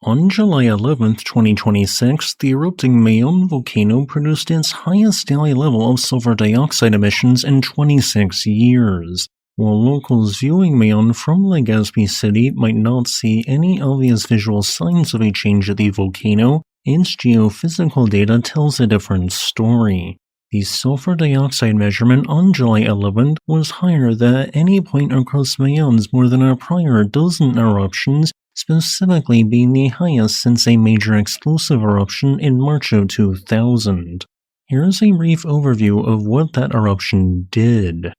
On July 11, 2026, the erupting Mayon volcano produced its highest daily level of sulfur dioxide emissions in 26 years. While locals viewing Mayon from Legazpi City might not see any obvious visual signs of a change at the volcano, its geophysical data tells a different story. The sulfur dioxide measurement on July 11 was higher than at any point across Mayon's more than a prior dozen eruptions, specifically being the highest since a major explosive eruption in March of 2000. Here's a brief overview of what that eruption did.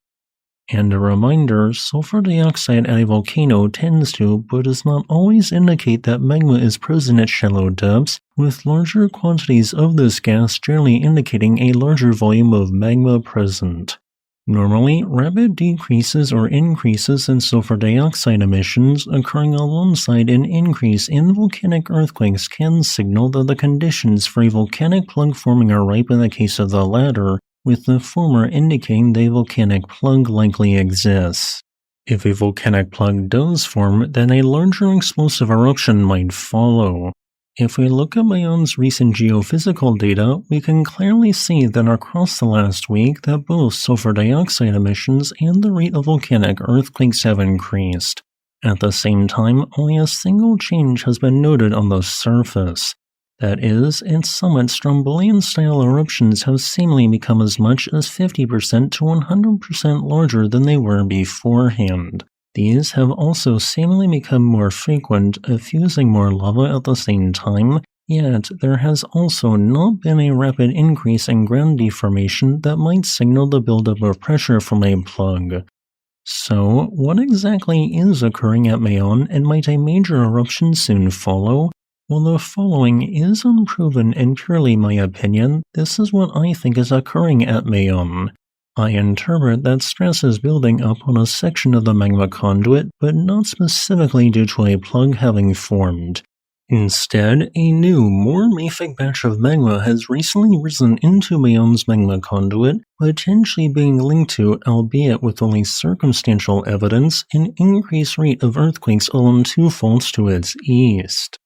And a reminder, sulfur dioxide at a volcano tends to, but does not always indicate that magma is present at shallow depths, with larger quantities of this gas generally indicating a larger volume of magma present. Normally, rapid decreases or increases in sulfur dioxide emissions occurring alongside an increase in volcanic earthquakes can signal that the conditions for a volcanic plug forming are ripe in the case of the latter, with the former indicating the volcanic plug likely exists. If a volcanic plug does form, then a larger explosive eruption might follow. If we look at Mayon's recent geophysical data, we can clearly see that across the last week that both sulfur dioxide emissions and the rate of volcanic earthquakes have increased. At the same time, only a single change has been noted on the surface. That is, its summit Strombolian-style eruptions have seemingly become as much as 50% to 100% larger than they were beforehand. These have also seemingly become more frequent, effusing more lava at the same time, yet there has also not been a rapid increase in ground deformation that might signal the buildup of pressure from a plug. So, what exactly is occurring at Mayon, and might a major eruption soon follow? Well, the following is unproven and purely my opinion. This is what I think is occurring at Mayon. I interpret that stress is building up on a section of the magma conduit, but not specifically due to a plug having formed. Instead, a new, more mafic batch of magma has recently risen into Mayon's magma conduit, potentially being linked to, albeit with only circumstantial evidence, an increased rate of earthquakes along two faults to its east.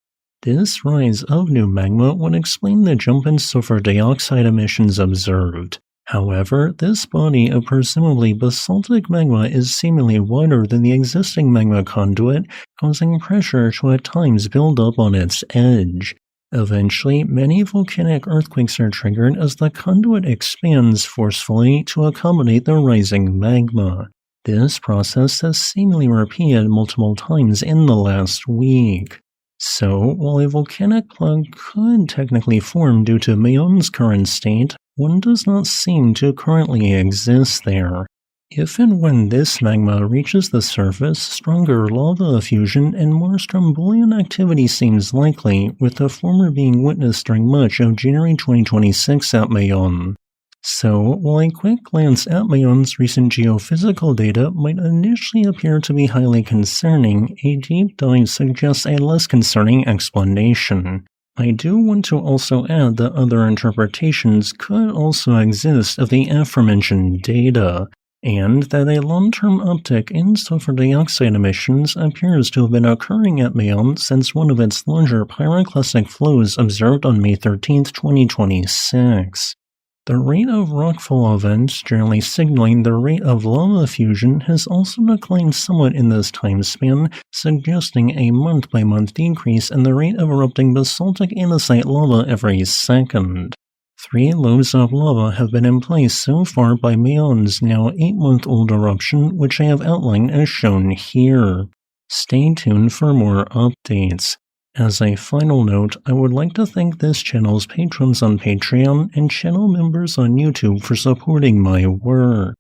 This rise of new magma would explain the jump in sulfur dioxide emissions observed. However, this body of presumably basaltic magma is seemingly wider than the existing magma conduit, causing pressure to at times build up on its edge. Eventually, many volcanic earthquakes are triggered as the conduit expands forcefully to accommodate the rising magma. This process has seemingly repeated multiple times in the last week. So, while a volcanic plug could technically form due to Mayon's current state, one does not seem to currently exist there. If and when this magma reaches the surface, stronger lava effusion and more Strombolian activity seems likely, with the former being witnessed during much of January 2026 at Mayon. So, while a quick glance at Mayon's recent geophysical data might initially appear to be highly concerning, a deep dive suggests a less concerning explanation. I do want to also add that other interpretations could also exist of the aforementioned data, and that a long-term uptick in sulfur dioxide emissions appears to have been occurring at Mayon since one of its larger pyroclastic flows observed on May 13, 2026. The rate of rockfall events, generally signaling the rate of lava fusion, has also declined somewhat in this time span, suggesting a month-by-month decrease in the rate of erupting basaltic andesite lava every second. 3 lobes of lava have been in place so far by Mayon's now 8-month-old eruption, which I have outlined as shown here. Stay tuned for more updates. As a final note, I would like to thank this channel's patrons on Patreon and channel members on YouTube for supporting my work.